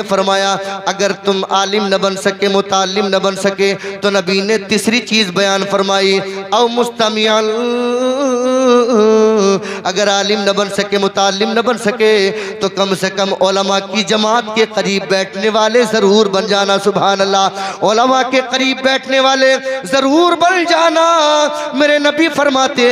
फरमाया अगर तुम आलिम न बन सके, मुतालिम न बन सके, तो नबी ने तीसरी चीज बयान फरमाई औ मुस्तमिअन। अगर आलिम न बन सके, मुतालिम न बन सके, तो कम से कम उलमा की जमात के करीब बैठने वाले जरूर बन जाना। सुभान अल्लाह। उलमा के करीब बैठने वाले जरूर बन जाना। मेरे नबी फरमाते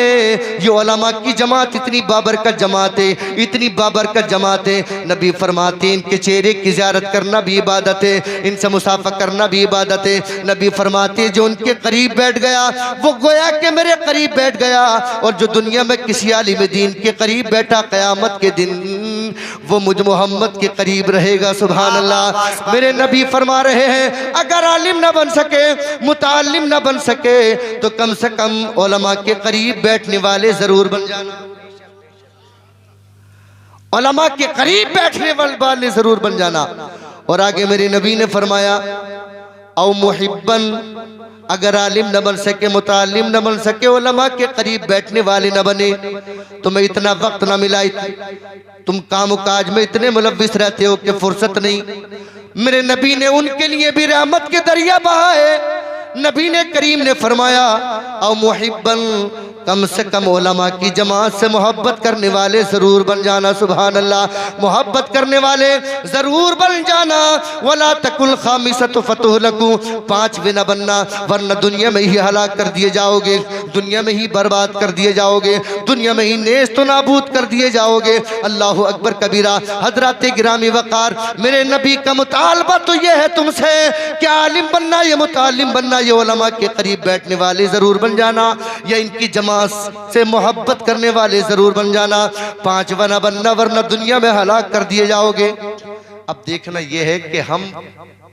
ये उलमा की जमात इतनी बाबरकत जमात है, इतनी बाबरकत जमात है। नबी फरमाते इनके चेहरे की ज़ियारत करना भी इबादत है, इनसे मुसाफा करना भी इबादत है। नबी फरमाते जो उनके करीब बैठ गया वो गोया के मेरे करीब बैठ गया, और जो दुनिया में किसी आलिम दीन के करीब बैठा क़यामत के दिन वो मुझ मोहम्मद के करीब रहेगा। सुभान अल्लाह। मेरे नबी फरमा रहे हैं अगर आलिम ना बन सके, मुतालिम ना बन सके, तो कम से कम उलमा के करीब बैठने वाले जरूर बन जाना। उलमा के करीब बैठने वाले जरूर बन जाना। और आगे मेरे नबी ने फरमाया औ मुहिब्बन, अगर आलिम न बन सके, मुतालिम न बन सके, उलमा के करीब बैठने वाले न बने, तुम्हें इतना वक्त न मिला, तुम काम काज में इतने मुलव्विस रहते हो कि फुर्सत नहीं। मेरे नबी ने उनके लिए भी रहमत के दरिया बहाए। नबी ने करीम ने फरमाया औ मुहिब्बन, कम से कम उलमा की जमात से मोहब्बत करने वाले जरूर बन जाना। सुभान अल्लाह। मोहब्बत करने वाले जरूर बन जाना। वला तकुल खामिसतु फतुहलकु, पांचवें न बनना, वरना दुनिया में ही हलाक कर दिए जाओगे, दुनिया में ही बर्बाद कर दिए जाओगे, दुनिया में ही नेस्त नाबूद कर दिए जाओगे। अल्लाहु अकबर कबीरा। हजरत गिरामी वकार, मेरे नबी का मुतालबा तो यह है तुमसे कि आलिम बनना, ये मुतालिम बनना, ये उलमा के करीब बैठने वाले जरूर बन जाना, या इनकी जमात से मोहब्बत करने वाले जरूर बन जाना। पांचवा न बनना, वरना दुनिया में हलाक कर दिए जाओगे। अब देखना यह है कि हम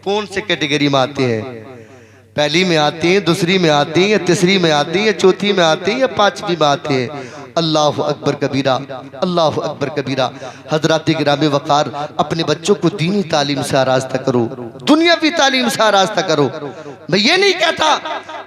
कौन से कैटेगरी में आते हैं। पहली में आते हैं, दूसरी में आते हैं, या तीसरी में आते हैं, या चौथी में आते हैं, या पांचवी में आते हैं। अल्लाह अकबर कबीरा, अल्लाह अकबर कबीरा। हजरत गिरामी वकार, अपने बच्चों को दीनी तालीम से आरास्ता करो, दुनियावी तालीम से आरास्ता करो। मैं ये नहीं कहता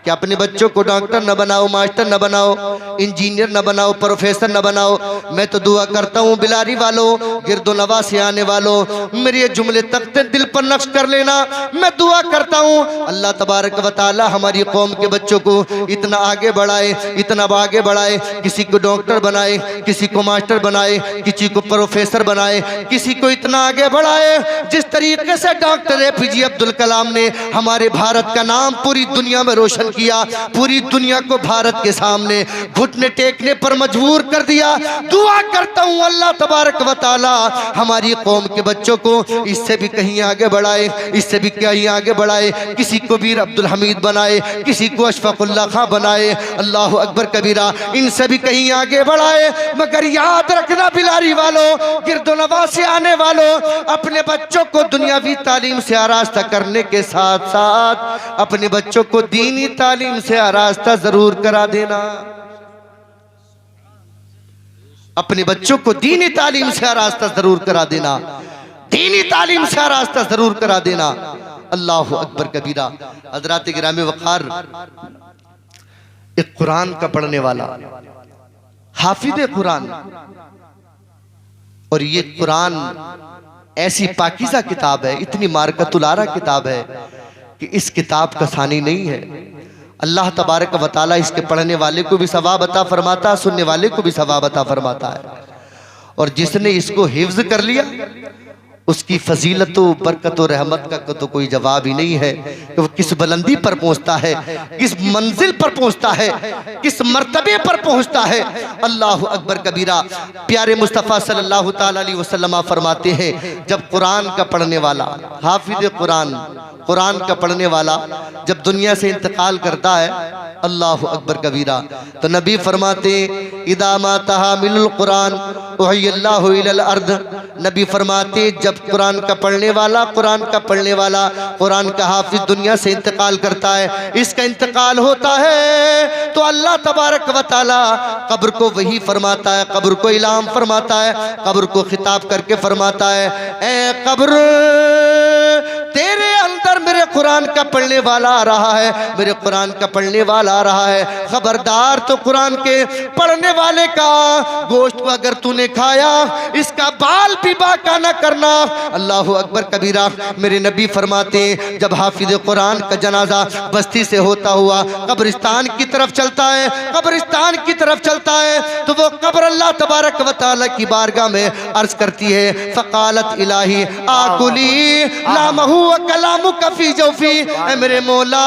कि अपने बच्चों को डॉक्टर न बनाओ, मास्टर न बनाओ, इंजीनियर न बनाओ, प्रोफेसर न बनाओ। मैं तो दुआ करता हूँ बिलारी वालों, गिरदो नवा से आने वालों, मेरे ये जुमले तख्ते दिल पर नक्श कर लेना। मैं दुआ करता हूँ अल्लाह तबारक व तआला हमारी कौम के बच्चों को इतना आगे बढ़ाए, इतना आगे बढ़ाए, किसी को डॉक्टर बनाए, किसी को मास्टर बनाए, किसी को प्रोफेसर बनाए, किसी को इतना आगे बढ़ाए जिस तरीके से डॉक्टर एपीजे अब्दुल कलाम ने हमारे भारत का नाम पूरी दुनिया में रोशन किया, पूरी दुनिया को भारत के सामने घुटने टेकने पर मजबूर कर दिया। दुआ करता हूँ अल्लाह तबारक व तआला हमारी कौम के बच्चों को इससे भी कहीं आगे बढ़ाए, इससे भी कहीं आगे बढ़ाए। किसी को वीर अब्दुल हमीद बनाए, किसी को अशफाकुल्ला खां बनाए। अल्लाह अकबर कबीरा। इनसे भी कहीं आगे बढ़ाए। मगर याद रखना बिलारी वालों, गिरदोनवा से आने वालों, अपने बच्चों को दुनियावी तालीम से आरास्ता करने के साथ साथ अपने बच्चों को दीनी तालीम से आरास्ता जरूर करा देना। अपने बच्चों को दीनी तालीम से आरास्ता जरूर करा देना, दीनी तालीम से आरास्ता जरूर करा देना। अल्लाह अकबर कबीरा। हजरात गिरामी वकार, एक कुरान का पढ़ने वाला, हाफिज कुरान, और ये कुरान ऐसी पाकीज़ा किताब है, इतनी मारकतुल आरा किताब है कि इस किताब का सानी नहीं है। अल्लाह तबारक व तआला इसके पढ़ने वाले को भी सवाब अता फरमाता, सुनने वाले को भी सवाब अता फरमाता है। और जिसने इसको हिफ्ज कर लिया उसकी फजीलत बरकत और रहमत का तो कोई जवाब ही नहीं है कि वो किस बुलंदी पर पहुंचता है, किस मंजिल पर पहुंचता है, किस मर्तबे पर पहुंचता है। अल्लाह अकबर कबीरा। प्यारे मुस्तफ़ा सल्लल्लाहु ताला अलैहि वसल्लम फरमाते हैं जब कुरान का पढ़ने वाला, हाफिज कुरान, कुरान का पढ़ने वाला जब दुनिया से इंतकाल करता है, अल्लाह अकबर कबीरा, तो नबी फरमाते इदा मा तहामिलुल कुरान उहय्यल्लाहु इलल अर्द। नबी फरमाते जब कुरान का पढ़ने वाला, कुरान का पढ़ने वाला, कुरान का हाफिज दुनिया से इंतकाल करता है, इसका इंतकाल होता है तो अल्लाह तबारक व तआला कब्र को वही फरमाता है, कब्र को इलाम फरमाता है, कब्र को खिताब करके फरमाता है, ए कब्र तेरे अंदर मेरे कुरान का पढ़ने वाला आ रहा है, मेरे कुरान का पढ़ने वाला आ रहा है, खबरदार तो कुरान के पढ़ने वाले का गोश्त अगर तूने खाया इसका बाल भी बाका न करना। अल्लाह अकबर कबीरा। मेरे नबी फरमाते हैं जब हाफिज कुरान का जनाजा बस्ती से होता हुआ कब्रिस्तान की तरफ चलता है, कब्रिस्तान की तरफ चलता है, तो वो कब्र अल्लाह तबारक व तआला की बारगाह में अर्ज करती है, फ़क़ालत इलाही आकुली लामहु व कलामु कफ़ी जौफ़ी। ऐ मेरे मौला,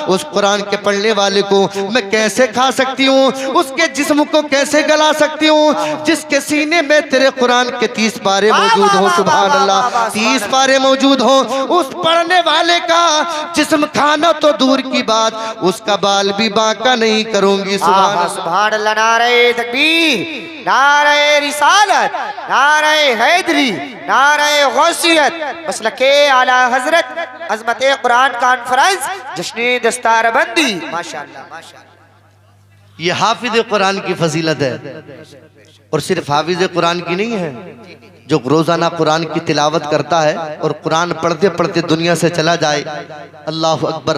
उस कुरान के पढ़ने वाले को मैं कैसे खा सकती हूँ, उसके जिस्म को कैसे गला सकती हूँ जिसके सीने में तेरे कुरान के 30 पारे मौजूद हो। सुभान अल्लाह, 30 पारे मौजूद हो। उस पढ़ने वाले का जिस्म खाना तो दूर की बात, उसका बाल भी बांका नहीं करूंगी। सुभान अल्लाह। नारे तकबीर, नारे रिसालत, नारे हैदरी, नारे गौसियत, मसलके आला हजरत अज़मत कुरान कॉन्फ्रेंस जश्न दस्तारबंदी। माशाअल्लाह माशाअल्लाह। ये हाफिज कुरान की फजीलत है, और सिर्फ हाफिज कुरान की नहीं है, जो रोजाना कुरान की तिलावत करता है और कुरान पढ़ते पढ़ते दुनिया से चला जाए, अल्लाह अकबर,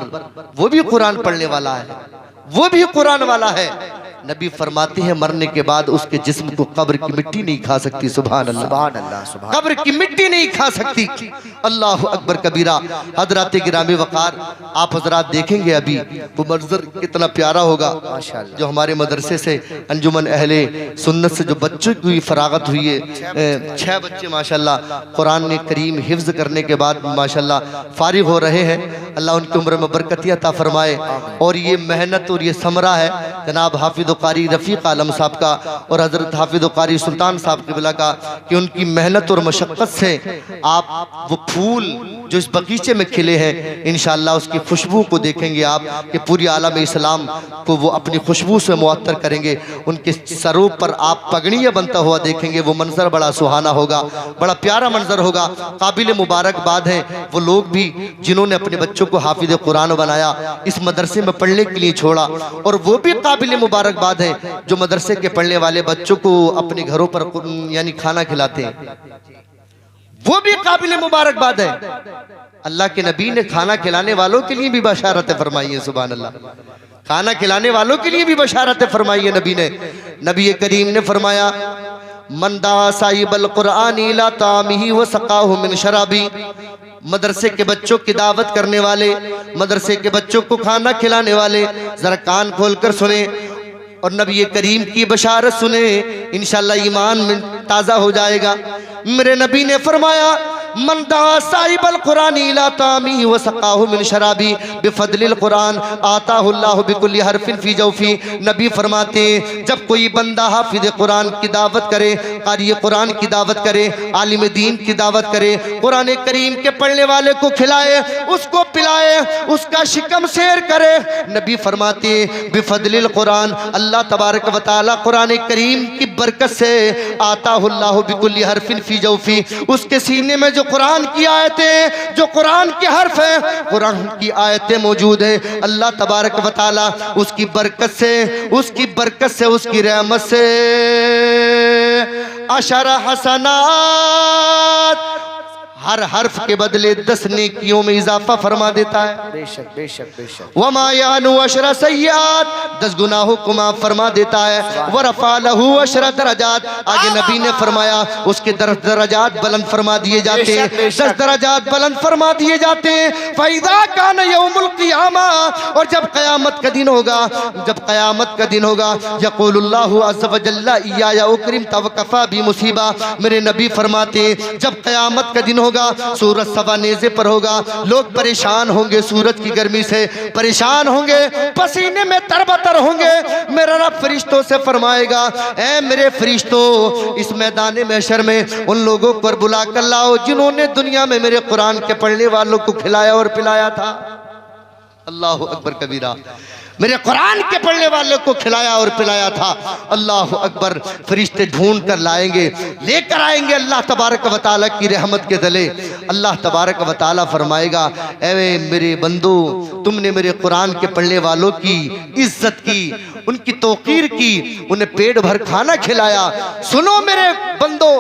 वो भी कुरान पढ़ने वाला है, वो भी कुरान वाला है। नबी फरमाते हैं मरने के बाद उसके जिस्म को कब्र की मिट्टी नहीं खा सकती। सुभान अल्लाह, सुभान अल्लाह, सुभान। कब्र की मिट्टी नहीं खा सकती। अल्लाह अकबर कबीरा। हजरात गिरामी वकार, आप हजरात देखेंगे अभी वो मंजर कितना प्यारा होगा। माशाअल्लाह। जो हमारे मदरसे से अंजुमन अहले सुन्नत से जो बच्चों की फरागत हुई है, 6 बच्चे माशाल्लाह कुरान करीम हिफ्ज करने के बाद माशाल्लाह फारिग हो रहे हैं। अल्लाह उनकी उम्र में बरकत अता फरमाए। और ये मेहनत और ये समरा है जनाब हाफिज कारी रफ़ीक आलम साहब का और हज़रत हाफिज कारी सुल्तान साहब क़िबला का, कि उनकी मेहनत और मशक्क़त से आप वो फूल जो इस बगीचे में खिले हैं, इंशाअल्लाह उसकी खुशबू को देखेंगे आप कि पूरी आलम इस्लाम को वो अपनी खुशबू से मुअत्तर करेंगे। उनके सरों पर आप पगड़ियाँ बनता हुआ देखेंगे, वो मंजर बड़ा सुहाना होगा, बड़ा प्यारा मंजर होगा। काबिल मुबारकबाद है वो लोग भी जिन्होंने अपने बच्चों को हाफिज कुरान बनाया, इस मदरसे में पढ़ने के लिए छोड़ा, और वो भी काबिल मुबारकबाद है जो मदरसे के पढ़ने वाले बच्चों को अपने घरों पर यानी खाना खिलाते हैं, वो भी काबिल मुबारकबाद है। अल्लाह के नबी ने खाना खिलाने वालों के लिए भी बशारत फरमाई है। सुभान अल्लाह, खाना खिलाने वालों के लिए भी बशारत फरमाई है नबी ने। नबी करीम ने फरमाया मंदा साहिबल कुरान इला तामिही व सकाहु मिन शराबी। मदरसे के बच्चों की दावत करने वाले, मदरसे के बच्चों को खाना खिलाने वाले जरा कान खोलकर सुने और नबी करीम की बशारत सुने, इंशाअल्लाह ईमान में ताज़ा हो जाएगा। मेरे नबी ने फरमाया मंदा साहिबल कुरान इला तामी व सकाहु मिन शराबी बिफदलिल कुरान आताहुल्लाहु बिकुल्ली हरफिन फी जौफी। नबी फरमाते जब कोई बंदा हाफिज कुरान की दावत करे, कारी कुरान की दावत करे, आलिम दीन की दावत करे, कुरान करीम के पढ़ने वाले को खिलाए, उसको पिलाए, उसका शिकम शेर करे, नबी फरमाते बिफदलिल कुरान, अल्लाह तबारक व तआला कुरान करीम की बरकत से आताहुल्लाहु बिकुल्ली हरफिन फी जौफी, उसके सीने में जो कुरान की आयतें, जो कुरान के हर्फ है, कुरान की आयतें मौजूद है, अल्लाह तबारक व तआला उसकी बरकत से, उसकी बरकत से, उसकी रहमत से अशरा हसनात, हर हर्फ के बदले 10 नेकियों में इजाफा फरमा देता है। बेशक बेशक बेशक। वमा यानु अशरा सय्यात, 10 गुनाहों को माफ फरमा देता है। वरफा लहू अशरा दरजात, आगे नबी ने फरमाया उसके दरजात बुलंद फरमा दिए जाते हैं, 10 दरजात बुलंद फरमा दिए जाते हैं। फैदा कान यौमुल क़ियामा, और जब क़यामत का दिन होगा, जब क़यामत का दिन होगा, यक़ूलुल्लाहु अज़्ज़ व जल्ला इय्या उकरिम तवकफ़ा बि मुसीबा। मेरे नबी फरमाते जब क़यामत का दिन होगा, सूरज सवा नेज़े पर होगा, लोग परेशान होंगे, सूरज की गर्मी से परेशान होंगे, पसीने में तरबतर होंगे। मेरा रब फरिश्तों से फरमाएगा ऐ मेरे फरिश्तों, इस मैदान महशर में उन लोगों पर बुला कर लाओ जिन्होंने दुनिया में मेरे कुरान के पढ़ने वालों को खिलाया और पिलाया था। अल्लाह अकबर कबीरा। मेरे कुरान के पढ़ने वाले को खिलाया और पिलाया था। अल्लाह अकबर। फरिश्ते ढूंढ कर लाएंगे, लेकर आएंगे अल्लाह तबारक व तआला की रहमत के तले। अल्लाह तबारक व तआला फरमाएगा, ऐ मेरे बंदो, तुमने मेरे कुरान के पढ़ने वालों की इज्जत की, उनकी तौकीर की, उन्हें पेट भर खाना खिलाया। सुनो मेरे बंदो,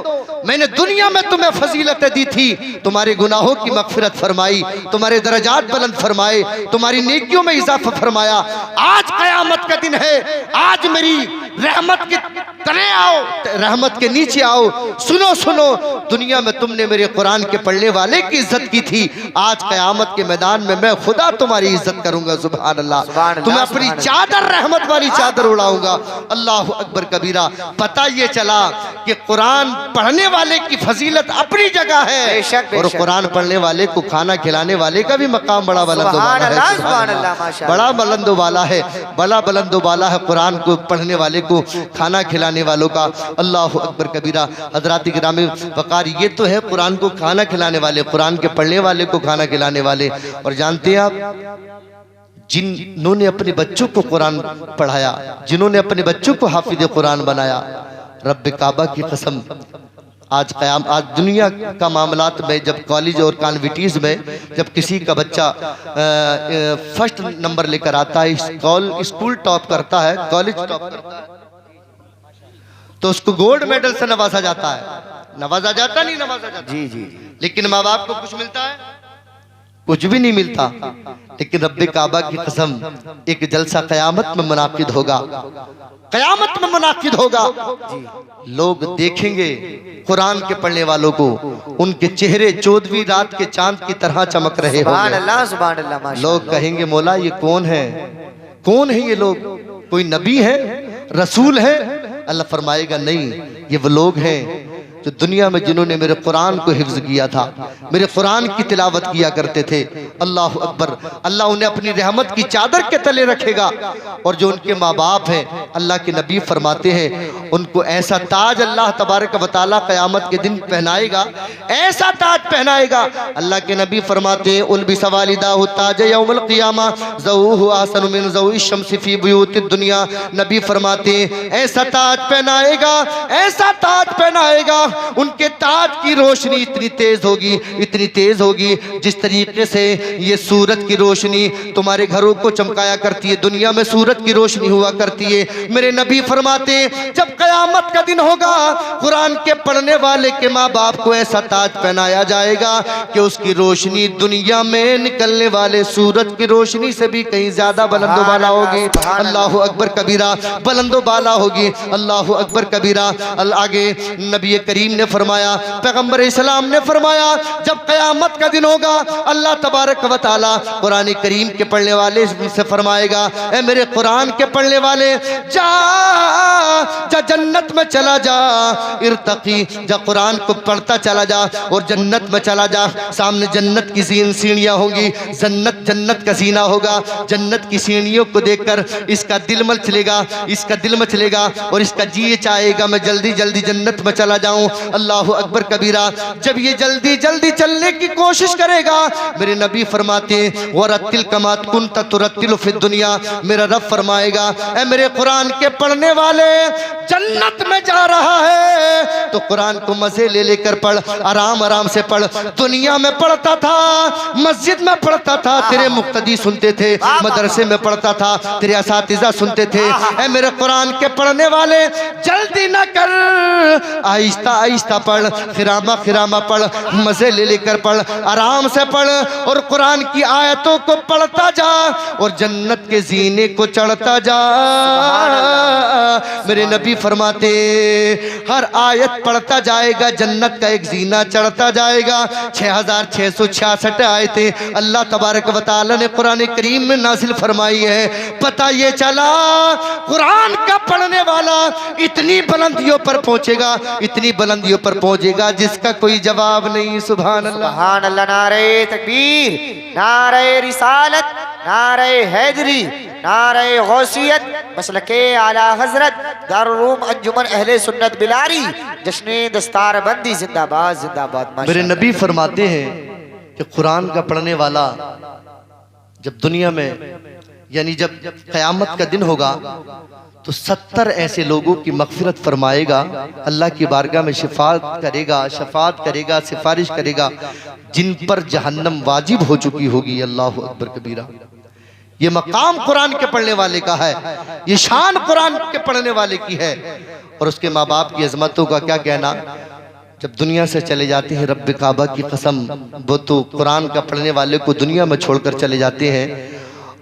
मैंने दुनिया में तुम्हें फजीलतें दी थी, तुम्हारे गुनाहों की मगफिरत फरमाई, तुम्हारे दर्जात बुलंद फरमाए, तुम्हारी नेकियों में इजाफा फरमाया। आज कयामत का दिन है, आज मेरी रहमत के तले आओ, रहमत के नीचे आओ। सुनो सुनो, दुनिया में तुमने मेरे कुरान के पढ़ने वाले की इज्जत की थी, आज कयामत के मैदान में मैं खुदा तुम्हारी इज्जत करूंगा। सुभान अल्लाह। तुम्हें अपनी चादर, रहमत वाली चादर उड़ाऊंगा। अल्लाह अकबर कबीरा। पता ये चला कि कुरान पढ़ने वाले की फजीलत अपनी जगह है, बेशक, और कुरान पढ़ने वाले को खाना खिलाने वाले का भी मकाम बड़ा बुलंद वाला है, बड़ा बुलंद वाला है, बड़ा बुलंद वाला है कुरान को पढ़ने वाले को खाना खिलाने वालों का। अल्लाह अकबर कबीरा। हजरात गिरामी वक़ार, ये तो है कुरान को खाना खिलाने वाले, कुरान के पढ़ने वाले को खाना खिलाने वाले। और जानते हैं आप, जिन्होंने अपने बच्चों को कुरान पढ़ाया, जिन्होंने अपने बच्चों को हाफिज कुरान बनाया, रब्बे काबा की कसम, आज दुनिया का मामलात में, जब कॉलेज और कॉन्विटीज़ में जब किसी का बच्चा फर्स्ट नंबर लेकर आता है, स्कूल टॉप करता है, कॉलेज टॉप करता है, तो उसको गोल्ड मेडल से नवाजा जाता है। नवाजा जाता नहीं, नवाजा जाता जी जी। लेकिन माँ बाप को कुछ मिलता है? कुछ भी नहीं मिलता। लेकिन रब्बे काबा की कसम, एक जलसा कयामत में मुनाकिद होगा, कयामत में मुनाकिद होगा। लोग देखेंगे कुरान के पढ़ने वालों को, उनके चेहरे 14वीं रात के चांद की तरह चमक रहे होंगे। सुभान अल्लाह। लोग कहेंगे, मौला ये कौन है, कौन है ये लोग, कोई नबी है, रसूल है? अल्लाह फरमाएगा, नहीं, ये वो लोग हैं जो दुनिया में जिन्होंने मेरे कुरान को हिफ्ज किया था, मेरे कुरान की तिलावत किया करते थे। अल्लाह अकबर। अल्लाह उन्हें अपनी रहमत की चादर के तले रखेगा। और जो उनके माँ बाप हैं, अल्लाह के नबी फरमाते हैं, उनको ऐसा ताज अल्लाह तबारक व तआला क़यामत के दिन पहनाएगा, ऐसा ताज पहनाएगा। अल्लाह के नबी फरमाते हैं, उल्बिसा वालिदाहु ताज यौमल क़ियामा ज़ऊहु अहसनु मिन ज़ऊइ शम्सि फ़ी बुयूतिद दुनिया। नबी फरमाते हैं, ऐसा ताज पहनाएगा, ऐसा ताज पहनाएगा, उनके ताज की रोशनी इतनी तेज होगी, इतनी तेज होगी, जिस तरीके से ये सूरज की रोशनी तुम्हारे घरों को चमकाया करती है, दुनिया में सूरज की रोशनी हुआ करती है। मेरे नबी फरमाते, जब कयामत का दिन होगा, कुरान के पढ़ने वाले के माँ बाप को ऐसा ताज पहनाया जाएगा कि उसकी रोशनी दुनिया में निकलने वाले सूरज की रोशनी से भी कहीं ज्यादा बुलंद वाला होगी। अल्लाह अकबर कबीरा। बुलंद वाला होगी। अल्लाह अकबर कबीरा। आगे नबी करीम ने फरमाया, पैगंबर इस्लाम ने फरमाया, जब कयामत का दिन होगा, अल्लाह तबारक व तआला कुरान करीम के पढ़ने वाले से फरमाएगा, ए मेरे कुरान के पढ़ने वाले, जा जा जन्नत में चला जा, इर्तकी, जा कुरान को पढ़ता चला जा और जन्नत में चला जा। सामने जन्नत की सीढ़ियाँ होंगी, जन्नत का सीना होगा। जन्नत की सीढ़ियों को देखकर इसका दिल मचलेगा, इसका दिल मचलेगा और इसका जी चाहेगा, मैं जल्दी जल्दी जन्नत में चला जाऊं। अल्लाह अकबर कबीरा। जब ये जल्दी जल्दी चलने की कोशिश करेगा, मेरे नबी फरमाते हैं, वरत्तिल कमा कुन्त तुरत्तिल फी दुनिया। मेरा रब फरमाएगा, ए मेरे कुरान के पढ़ने वाले, जन्नत में जा रहा है तो कुरान को मजे ले लेकर पढ़, आराम आराम से पढ़। दुनिया में पढ़ता था, मस्जिद में पढ़ता था, तेरे मुक्तदी सुनते थे, मदरसे में पढ़ता था, तेरे असातिज़ा सुनते थे। ए मेरे कुरान के पढ़ने वाले, जल्दी न कर, आहिस्ता आहिस्ता पढ़, खिरामा खिरामा पढ़, मजे ले लेकर पढ़, आराम से पढ़ और कुरान की आयतों को पढ़ता जा और जन्नत के जीने को चढ़ता जा। मेरे नबी फरमाते, हर आयत पढ़ता जाएगा, जन्नत का एक जीना चढ़ता जाएगा। 6666 आयतें अल्लाह तबारक व तआला ने कुरान करीम में नाज़िल फरमाई है। पता ये चला, कुरान का पढ़ने वाला इतनी बुलंदियों पर पहुंचेगा, इतनी बुलंदियों पर पहुंचेगा जिसका कोई जवाब नहीं। सुभान अल्लाह। सुभान अल्लाह। नारे तकबीर, नारे रिसालत, नारे हैदरी, नारे गौसियत, मसलके आला हजरत दारुल उलूम अंजुमन अहले सुन्नत बिलारी, जश्ने दस्तार बंदी जिंदाबाद जिंदाबाद। मेरे नबी फरमाते हैं कि कुरान का पढ़ने वाला जब दुनिया में यानी जब क़यामत का दिन होगा तो 70 ऐसे लोगों की मग़फ़िरत फरमाएगा, अल्लाह की बारगाह में शफ़ाअत करेगा, सिफारिश करेगा, जिन पर जहन्नम वाजिब हो चुकी होगी। अल्लाहु अकबर कबीरा। ये मकाम कुरान के पढ़ने वाले का है, ये शान कुरान के पढ़ने वाले की है। और उसके माँ बाप की अजमतों का क्या कहना। जब दुनिया से चले जाते हैं, रब्बे काबा की कसम, वो तो कुरान का पढ़ने वाले को दुनिया में छोड़कर चले जाते हैं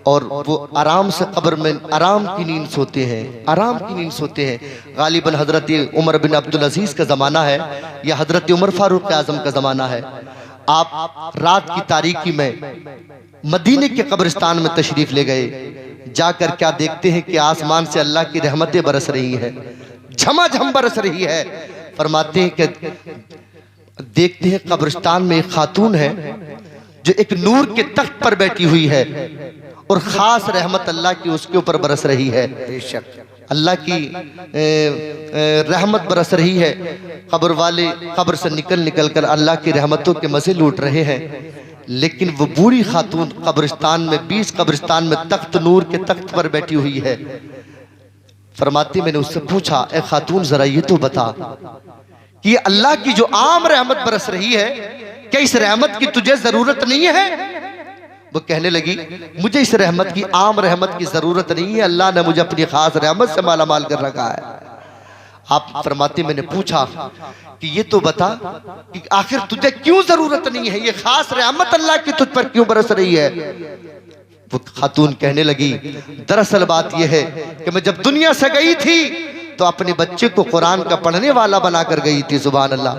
और वो आराम से कब्र में आराम की नींद सोते हैं, आराम की नींद सोते हैं। गालिबन हजरत उमर बिन अब्दुल अजीज का ज़माना है या हजरत उमर फारूक आज़म का ज़माना है। आप रात की तारीकी में मदीने के कब्रिस्तान में तशरीफ ले गए, जाकर क्या देखते हैं कि आसमान से अल्लाह की रहमतें बरस रही हैं, झमाझम बरस रही है। फरमाते हैं कि देखते हैं कब्रिस्तान में एक खातून है जो एक नूर के तख्त पर बैठी हुई है और खास रहमत अल्लाह की उसके ऊपर बरस रही है। बेशक अल्लाह की रहमत बरस रही है। कब्र वाले कब्र से निकल कर अल्लाह की रहमतों के मजे लूट रहे हैं, लेकिन वो बूढ़ी खातून कब्रिस्तान में 20 कब्रिस्तान में तख्त नूर के तख्त पर बैठी हुई है। फरमाती मैंने उससे पूछा, ए खातून जरा ये तो बता कि अल्लाह की जो आम रहमत बरस रही है, क्या इस रहमत की तुझे जरूरत नहीं है? वो कहने लगी, मुझे इस रहमत की आम रहमत की जरूरत नहीं है, अल्लाह ने मुझे अपनी खास रहमत से माला माल कर रखा है। आप फरमाते मैंने पूछा कि ये तो बता कि आखिर तुझे क्यों जरूरत नहीं है, ये खास रहमत अल्लाह की तुझ पर क्यों बरस रही है? वो खातून कहने लगी, दरअसल बात यह है कि मैं जब दुनिया से गई थी तो अपने बच्चे को कुरान का पढ़ने वाला बनाकर गई थी। सुभान अल्लाह,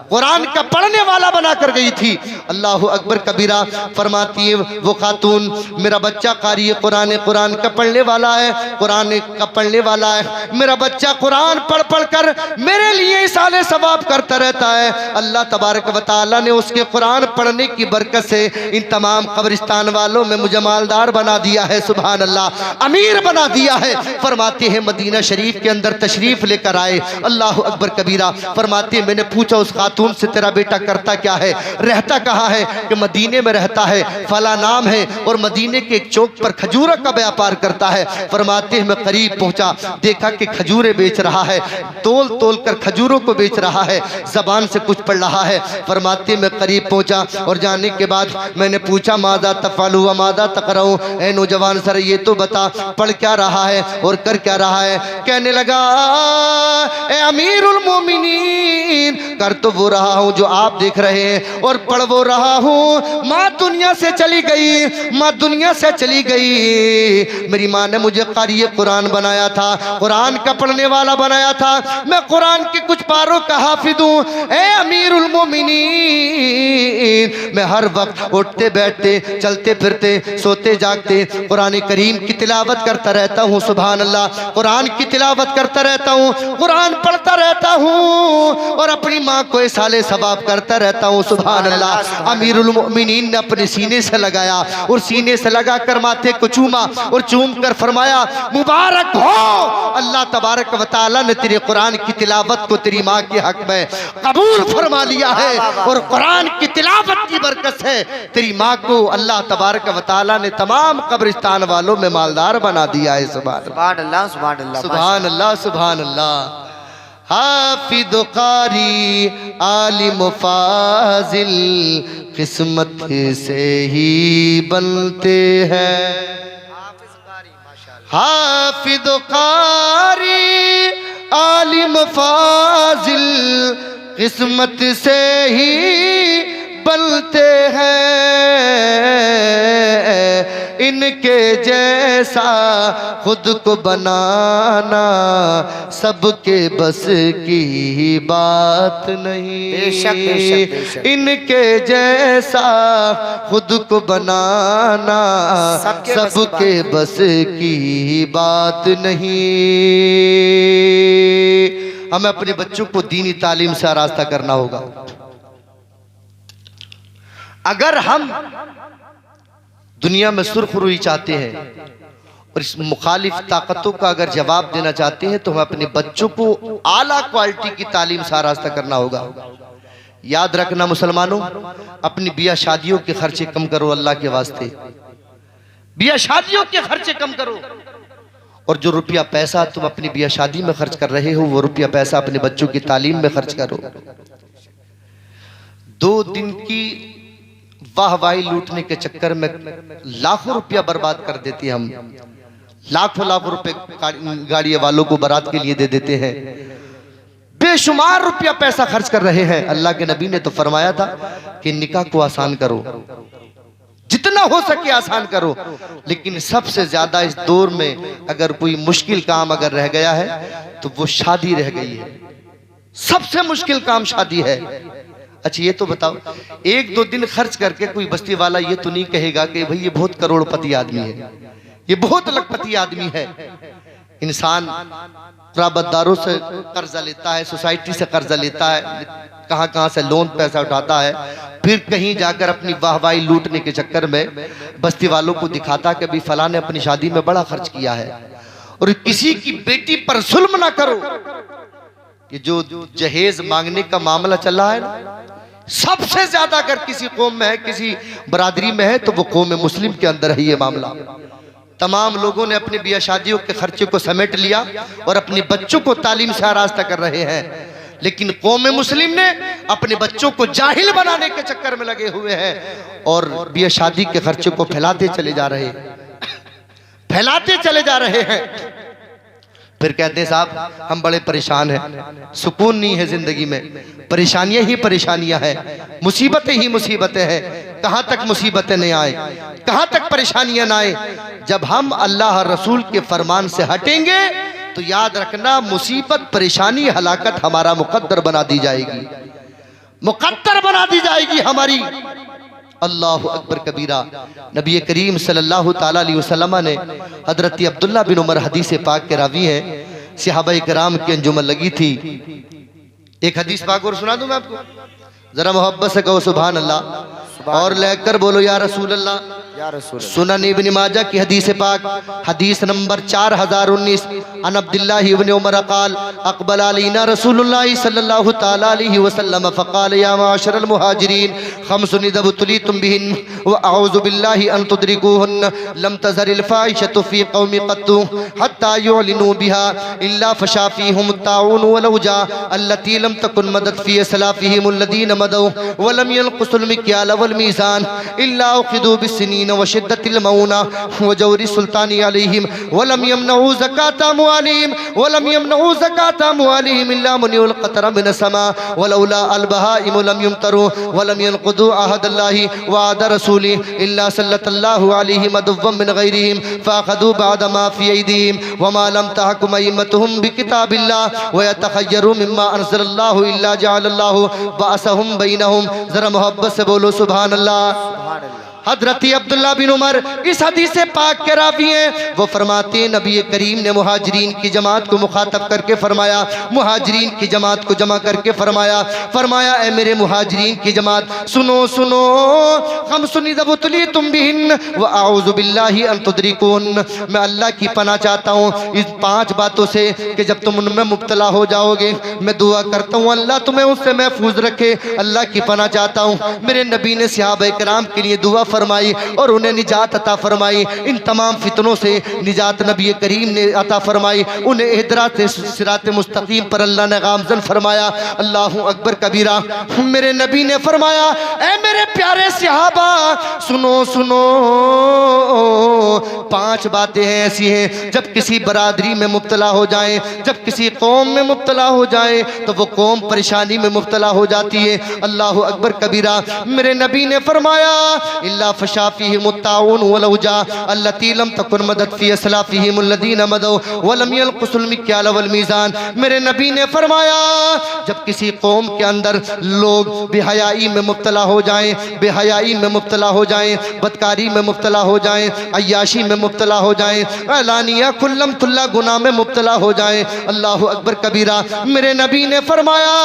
कुरान का पढ़ने वाला बनाकर गई थी। अल्लाह अकबर कबीरा। फरमाती है वो खातून, मेरा बच्चा कारी कुरान का पढ़ने वाला है, कुरान का पढ़ने वाला है। मेरा बच्चा कुरान पढ़ कर मेरे लिए इसाले सवाब करता रहता है। अल्लाह तबारक व तआला ने उसके कुरान पढ़ने की बरकत से इन तमाम कब्रिस्तान वालों में मुझे मालदार बना दिया है। सुभान अल्लाह, अमीर बना दिया है। फरमाते हैं मदीना शरीफ के अंदर तशरीफ लेकर आए। अल्लाह अकबर कबीरा। फरमाते मैंने पूछा उस खातून से, तेरा बेटा करता क्या है, रहता कहाँ है? कि मदीने में रहता है, फला नाम है और मदीने के एक चौक पर खजूरों का व्यापार करता है। फरमाते मैं करीब पहुंचा, देखा कि खजूरें बेच रहा है, तोल तोल कर खजूरों को बेच रहा है, जबान से कुछ पढ़ रहा है। फरमाते मैं करीब पहुंचा और जाने के बाद मैंने पूछा, मादा तफअलू व मादा तक़रऊ, ए नौजवान सर ये तो बता पढ़ क्या रहा है और कर क्या रहा है? कहने लगा, ए अमीरुल मोमिनीन, कर तो वो रहा हूँ जो आप देख रहे हैं और पढ़ वो रहा हूँ। माँ दुनिया से चली गई, माँ दुनिया से चली गई। मेरी माँ ने मुझे कारी कुरान बनाया था, कुरान का पढ़ने वाला बनाया था। मैं कुरान के कुछ पारों का हाफिज हूँ। ए अमीरुल मोमिनीन, मैं हर वक्त उठते बैठते चलते फिरते सोते जागते कुरान करीम की तिलावत करता रहता हूँ। सुभान अल्लाह, कुरान की तिलावत करता रहता हूँ, कुरान पढ़ता रहता हूँ और अपनी माँ को इसाले सवाब करता रहता हूँ। सुभान अल्लाह। अमीरुल मोमिनीन ने अपने सीने से लगाया और सीने से लगाकर माथे को चूमा और चूम कर फरमाया, मुबारक हो, अल्लाह तबारक व तआला ने तेरे कुरान की तिलावत को तेरी माँ के हक में कबूल फरमा लिया है और कुरान की तिलावत की बरकत से तेरी माँ को अल्लाह तबारक व तआला ने तमाम कब्रिस्तान वालों में मालदार बना दिया है। सुभान अल्लाह, सुभान अल्लाह, सुभान अल्लाह, सुभान अल्लाह। हाफिद कारी आलिम फाजिल किस्मत से ही बनते हैं। हाफिद कारी आलिम फाजिल किस्मत से ही बनते हैं। इनके जैसा खुद को बनाना सबके बस की बात नहीं। बेशक, बेशक, बेशक। इनके जैसा खुद को बनाना सबके बस की बात नहीं। हमें अपने बच्चों को दीनी तालीम से आरास्ता करना होगा। अगर हम दुनिया में सुरखरुई चाहते हैं और इस मुखालिफ ताकतों का अगर जवाब देना चाहते हैं तो हमें अपने बच्चों को आला क्वालिटी की तालीम से आरास्ता करना होगा। याद रखना मुसलमानों, अपनी बिया शादियों के खर्चे कम करो अल्लाह के वास्ते। बिया शादियों के खर्चे कम करो, और जो रुपया पैसा तुम अपनी बिया शादी में खर्च कर रहे हो वो रुपया पैसा अपने बच्चों की तालीम में खर्च करो। 2 दिन की वाहवाही लूटने के चक्कर में लाखों रुपया बर्बाद कर देते हैं हम, लाखों लाखों रुपए गाड़ी वालों को बारात के लिए दे देते हैं, बेशुमार रुपया पैसा खर्च कर रहे हैं। अल्लाह के नबी ने तो फरमाया था कि निकाह को आसान करो, जितना हो सके आसान करो, लेकिन सबसे ज्यादा इस दौर में अगर कोई मुश्किल काम अगर रह गया है तो वो शादी रह गई है। सबसे मुश्किल काम शादी है। अच्छा ये तो बताओ, 1-2 दिन खर्च करके कोई बस्ती वाला ये तो नहीं कहेगा कि भाई ये बहुत करोड़पति आदमी है, ये बहुत लखपति आदमी है। इंसान प्राबदारों से कर्जा लेता है, सोसाइटी से कर्जा लेता है, कहां से लोन पैसा उठाता है, फिर कहीं जाकर अपनी वाहवाही लूटने के चक्कर में बस्ती वालों को दिखाता कि अभी फलां ने अपनी शादी में बड़ा खर्च किया है। और किसी की बेटी पर जुल्म ना करो। ये जो जहेज मांगने का मामला चल रहा है ना, सबसे ज्यादा अगर किसी कौम में है, किसी बरादरी में है, तो वो कौम मुस्लिम के अंदर है ये मामला। तमाम लोगों ने अपनी बिया शादियों के खर्चे को समेट लिया और अपने बच्चों को तालीम से आरास्ता कर रहे हैं, लेकिन कौम मुस्लिम ने अपने बच्चों को जाहिल बनाने के चक्कर में लगे हुए हैं और बिया शादी के खर्चे को फैलाते चले जा रहे हैं, फैलाते चले जा रहे हैं। फिर कहते हैं साहब हम बड़े परेशान हैं, सुकून नहीं है जिंदगी में, परेशानियां ही परेशानियां हैं, मुसीबतें ही मुसीबतें हैं। कहां तक मुसीबतें नहीं आए, कहां तक परेशानियां ना आए। जब हम अल्लाह रसूल के फरमान से हटेंगे तो याद रखना मुसीबत परेशानी हलाकत हमारा मुकद्दर बना दी जाएगी, मुकद्दर बना दी जाएगी हमारी। अल्लाह अकबर कबीरा। नबी करीम सल्लल्लाहु ताला अलैहि वसल्लम ने हजरत अब्दुल्ला बिन उमर हदीस पाक के रावी हैं, सहाबा कराम की अंजुमन लगी थी। एक हदीस पाक और सुना दूं मैं आपको, जरा मोहब्बत से कहो सुभान अल्लाह और लेकर बोलो या रसूल अल्लाह। सुनन इब्न माजा की हदीस पाक, हदीस नंबर 4019, अन अब्दुल्लाह इब्न उमर क़ाल अक़बल अलैना रसूलुल्लाह सल्लल्लाहु तआला अलैहि वसल्लम फ़क़ाल या माशरल मुहाजिरीन खम्सुन इज़ा बुतलीतुम बिहिन व अऊज़ु बिल्लाहि अन तुदरिकूहुन्न लम तज़रिल फ़ाहिशतु फ़ी क़ौमि क़त्तु हत्ता युअलिनू बिहा इल्ला फ़शा फ़ीहुम ताऊन वल औजा अल्लती लम तकुन मदद फ़ी सलाफ़िहिम अल्लज़ीना मदौ व लम यनक़ुसुल मिक्याल वल मीज़ान इल्ला उख़िदू बिस्सिनीन वशिद्दतिल मऊना वजौरि सुल्तानी अलैहिम वलम यमनऊ ज़कात अमवालिहिम वलम यमनऊ ज़कात अमवालिहिम इल्ला मुनिउल क़तर मिन समा वलौला अल बहाइम लम युमतरू वलम यनक़ुदू अहदल्लाहि व अहद रसूलि इल्ला सल्लल्लाहु अलैहि मदव्वम मिन गैरिहिम फ़अख़दू बअद मा फ़ी ऐदीहिम व मा लम तहकुम अइम्मतुहुम बिकिताबिल्लाह व यतख़य्यरू मिम्मा अनज़लल्लाहु इल्ला जअलल्लाहु बअसहुम बैनहुम। ज़रा मोहब्बत से बोलो सुभान अल्लाह। हज़रत अब्दुल्ला बिन उमर इस हदीस पाक के रावी हैं। वो फरमाते हैं नबी करीम ने मुहाजिरीन की जमात को मुखातब करके फरमाया, मुहाजिरीन की जमात को जमा करके फरमाया, फरमाया ए मेरे मुहाजिरीन की जमात सुनो सुनो, हम सुनी ज़बुतली तुम बिहिन व आऊज़ु बिल्लाहि अन तुदरिकून। मैं अल्लाह की पनाह चाहता हूँ इस 5 बातों से कि जब तुम उनमें मुब्तला हो जाओगे, मैं दुआ करता हूँ अल्लाह तुम्हें उससे महफूज रखे, अल्लाह की पनाह चाहता हूँ। मेरे नबी ने सहाबा कराम के लिए दुआ फरमाई और उन्हें निजात अता फरमाई। इन तमाम फितनों से निजात नबी करीम ने अता फरमाई, उन्हें हिदायत सिरात मुस्तकीम पर अल्लाह ने गामज़न फरमाया। अल्लाहु अकबर कबीरा। मेरे नबी ने फरमाया ऐ मेरे प्यारे सहाबा सुनो सुनो, 5 बातें ऐसी हैं जब किसी बरादरी में मुब्तला हो जाए, जब किसी कौम में मुब्तला हो जाए तो वो कौम परेशानी में मुब्तला हो जाती है। अल्लाहु अकबर कबीरा। मेरे नबी ने फरमाया इल्ला फ़शा फ़ीहिम ताऊन वल औजा अल्लती लम तकुन मदद फ़ी असलाफ़िहिम अल्लज़ीना मदौ व लम यनक़ुसुल मिक्याल वल मीज़ान। मेरे नबी ने फरमाया जब किसी कौम के अंदर लोग बेहयाई में मुब्तला हो जाएं, बेहयाई में मुब्तला हो जाएं, बदकारी में मुब्तला हो जाएं, अय्याशी में मुब्तला हो जाएं, अलानिया खुल्लम खुल्ला गुनाह में मुब्तला हो जाएं, अल्लाहु अकबर कबीरा। मेरे नबी ने फरमाया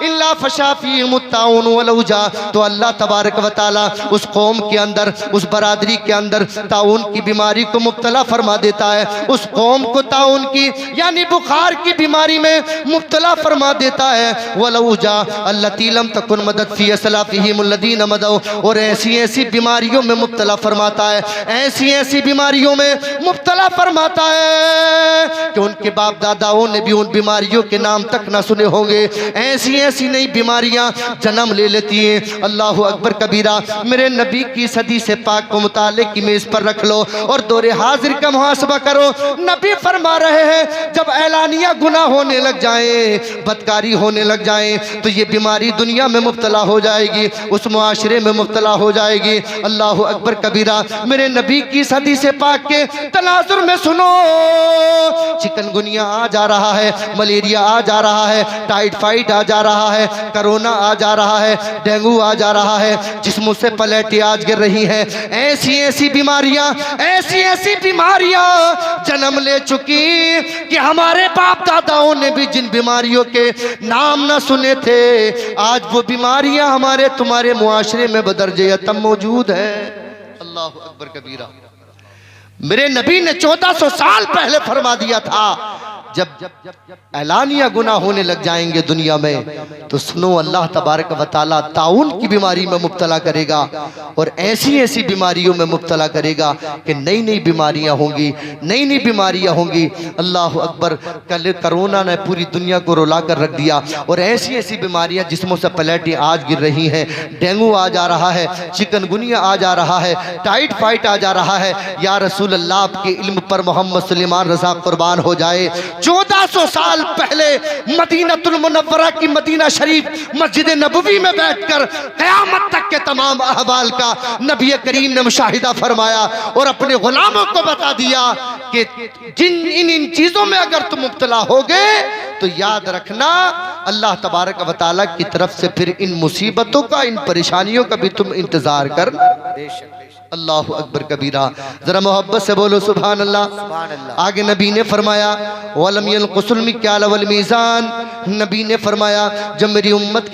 इल्ला फ़शा फ़ीहिम ताऊन वल औजा, तो अल्लाह तबारक व तआला उस कौम के अंदर, उस बरादरी के अंदर ताउन की बीमारी को मुब्तला फरमा देता है, उस कौम को ताउन की यानी बुखार की बीमारी में मुब्तला फरमा देता है। वलऊजा अल्लती लम तकुन मदद फी असलाफिहिम अल्लदीन मदौ, और ऐसी ऐसी बीमारियों में मुब्तला फरमाता है, ऐसी ऐसी बीमारियों में मुब्तला फरमाता है कि उनके बाप दादाओं ने भी उन बीमारियों के नाम तक ना सुने होंगे। ऐसी ऐसी नई बीमारियां जन्म ले लेती हैं। अल्लाह अकबर कबीरा। मेरे नबी की सदी से पाक को मुताले की मेज पर रख लो और दौरे हाजिर का मुहासबा करो। नबी फरमा रहे हैं जब ऐलानिया गुनाह होने लग जाए, बदकारी होने लग जाए, तो ये बीमारी दुनिया में मुब्तला हो जाएगी, उस मुआशरे में मुब्तला हो जाएगी। अल्लाह अकबर कबीरा। मेरे नबी की सदी से पाक के तनाजुर में सुनो, चिकनगुनिया आ जा रहा है, मलेरिया आ जा रहा है, टाइफाइड आ जा रहा है, कोरोना आ जा रहा है, डेंगू आ जा रहा है, जिस्मों से पलेटें आज गिर रही हैं। ऐसी ऐसी बीमारियां, ऐसी ऐसी बीमारियां जन्म ले चुकी कि हमारे बाप दादाओं ने भी जिन बीमारियों के नाम न सुने थे, आज वो बीमारियां हमारे तुम्हारे मुआशरे में बदरजे अतम मौजूद है। अल्लाह अकबर कबीरा। मेरे नबी ने 1400 साल पहले फरमा दिया था जब ऐलानिया गुनाह होने लग जाएंगे दुनिया में, तो सुनो अल्लाह तबारक व तआला ताउन की बीमारी में मुब्तला करेगा और ऐसी ऐसी बीमारियों में मुब्तला करेगा कि नई नई बीमारियां होंगी, नई नई बीमारियां होंगी। अल्लाह अकबर। कल कोरोना ने पूरी दुनिया को रुला कर रख दिया और ऐसी ऐसी बीमारियां जिस्मों से पलेटें आज गिर रही हैं। डेंगू आ जा रहा है, चिकनगुनिया आ जा रहा है, टाइफाइड आ जा रहा है। या रसूल अल्लाह, आपके इल्म पर मोहम्मद सुलेमान रज़ा कुर्बान हो जाए। 1400 साल पहले मदीनतुल मुनव्वरा की मदीना शरीफ मस्जिद नबवी में बैठकर क़यामत तक के तमाम अहवाल का नबी करीम ने मुशाहिदा फरमाया और अपने गुलामों को बता दिया कि जिन इन चीजों में अगर तुम मुब्तला होगे तो याद रखना अल्लाह तबारक व तआला की तरफ से फिर इन मुसीबतों का, इन परेशानियों का भी तुम इंतजार कर। अल्लाह अकबर कबीरा। जरा मोहब्बत से बोलो सुभान अल्लाह। आगे नबी ने फरमाया वलम यनकुसुल मिक्याल वल मीज़ान। नबी ने फरमाया जब मेरी उम्मत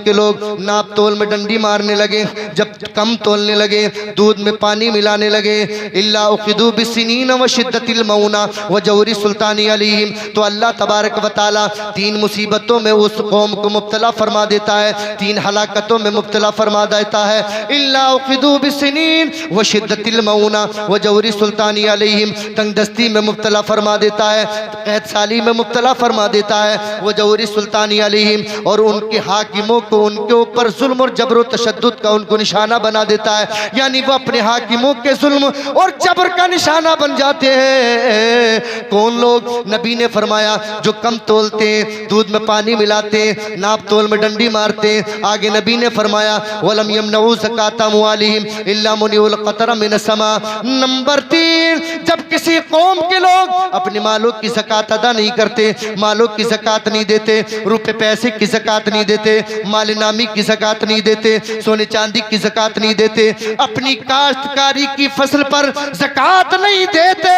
के लोग नाप तोल में डंडी मारने लगे, जब कम तोलने लगे, दूध में पानी मिलाने लगे, इल्ला उक़िदू बिस्सिनीन व शिद्दतिल मऊना व जौरी सुल्तानी अलैहिम, तो अल्लाह तबारक व तआला 3 मुसीबतों में उस कौम को मुब्तला फरमा देता है, 3 हलाकतों में मुब्तला फरमा देता है। इल्ला उक़िदू बिस्सिनीन व शिद्दतिल मऊना व जौरी सुल्तानी अलैहिम, तंगदस्ती में मुब्तला फरमा देता है, कैद साली में मुब्तला फरमा देता है, वो जौरी सुल्तानी अलैहिम, और उनके हाकिमों को उनके ऊपर जुल्म और जबर और तशद्दुद का उनको निशाना बना देता है। यानी वो अपने हाकिमों के जुल्म और जबर का निशाना बन जाते हैं। कौन लोग? नबी ने फरमाया जो कम तोलते हैं, दूध में पानी मिलाते हैं, नाप तोल में डंडी मारते हैं। आगे नबी ने फरमाया वलम यमनऊ ज़काता अमवालिहिम इल्ला मुनिउल क़तर मिन समा। नंबर 3, जब किसी कौम के लोग अपने मालों की ज़कात अदा नहीं करते, मालों की ज़कात नहीं देते, रुपए पैसे की ज़कात नहीं देते, माल नामी की ज़कात नहीं देते, सोने चांदी की ज़कात नहीं देते, अपनी काश्तकारी की फसल पर ज़कात नहीं देते,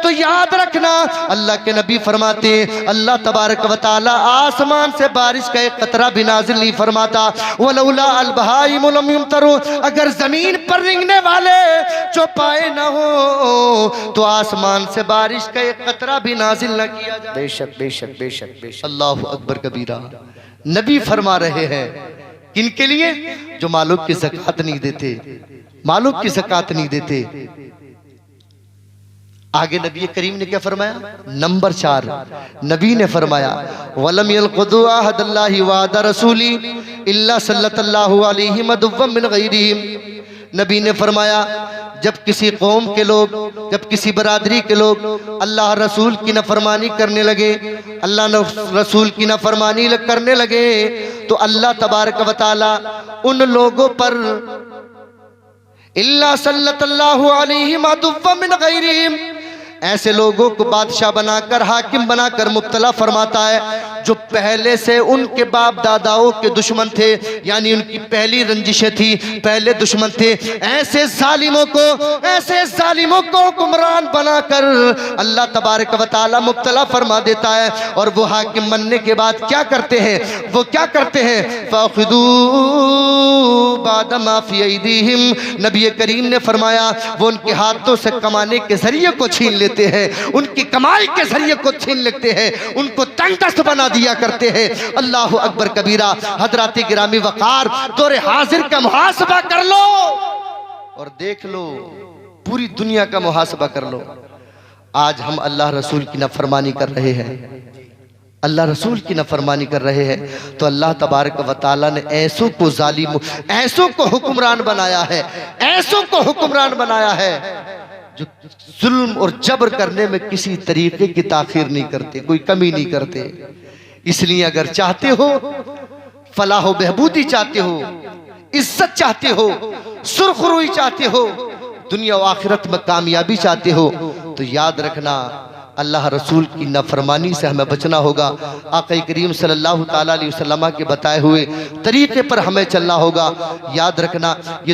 तो याद रखना अल्लाह के नबी फरमाते हैं अल्लाह तबारक व तआला आसमान से बारिश का एक कतरा भी नाज़िल नहीं फरमाता। वलौला अल बहाइम लम युमतरू, अगर जमीन पर रेंगने वाले चौपाए न हो तो आसमान से बारिश का एक कतरा भी नाजिल न किया जाए। बेशक बेशक बेशक बेशक। अल्लाह अकबर कबीरा। नबी फरमा रहे हैं किनके लिए? जो मालों की ज़कात नहीं देते, मालों की ज़कात नहीं देते। आगे नबी करीम ने क्या फरमाया? नंबर 4, नबी ने फरमाया वलम यलक़ुदू अहदल्लाहि व अहद रसूली इल्ला सल्लल्लाहु अलैहि मदुव्वम मिन गैरिहिम। नबी ने फरमाया जब किसी कौम के लोग, जब किसी बरादरी के लोग अल्लाह रसूल की नफरमानी करने लगे, अल्लाह रसूल की नफरमानी करने लगे, तो अल्लाह तबारक व तआला उन लोगों पर इल्ला सल्लल्लाहु अलैहि मदुव्वम मिन गैरिहिम, ऐसे लोगों को बादशाह बनाकर, हाकिम बनाकर मुब्तला फरमाता है जो पहले से उनके बाप दादाओं के दुश्मन थे, यानी उनकी पहली रंजिशें थी, पहले दुश्मन थे, ऐसे जालिमों को हुक्मरान बनाकर अल्लाह तबारक व तआला मुब्तला फरमा देता है। और वो हाकिम बनने के बाद क्या करते हैं, वो क्या करते हैं, फ़ाख़ुदू बाद मा फ़ी ऐदीहिम, नबी करीम ने फरमाया वो उनके हाथों से कमाने के जरिए को छीन लेते हैं, उनकी कमाई के जरिए को छीन लेते हैं, उनको तंगदस्त बना दिया करते हैं। अल्लाह अकबर कबीरा। हजरात गिरामी वक़ार, दौरे हाजिर का मुहासबा कर लो और देख लो, पूरी दुनिया का मुहासबा कर लो। आज हम अल्लाह रसूल की नाफरमानी कर रहे हैं, अल्लाह रसूल की नाफरमानी कर रहे हैं, तो अल्लाह तबारक व तआला ने ऐसों को जालिम, ऐसों को हुक्मरान बनाया है, ऐसों को हुक्मरान बनाया है जो जुल्म और जबर करने में किसी तरीके की ताखीर नहीं करते, कोई कमी नहीं करते। इसलिए अगर चाहते हो फलाह व बहबूदी चाहते हो, इज्जत चाहते हो, सुरखरुई चाहते हो, दुनिया व आखिरत में कामयाबी चाहते हो, तो याद रखना अल्लाह रसूल की नाफरमानी से हमें बचना होगा। आक़ा करीम सल्लल्लाहु ताला अलैहि वसल्लम के बताए हुए तरीके पर हमें चलना होगा। याद रखना ये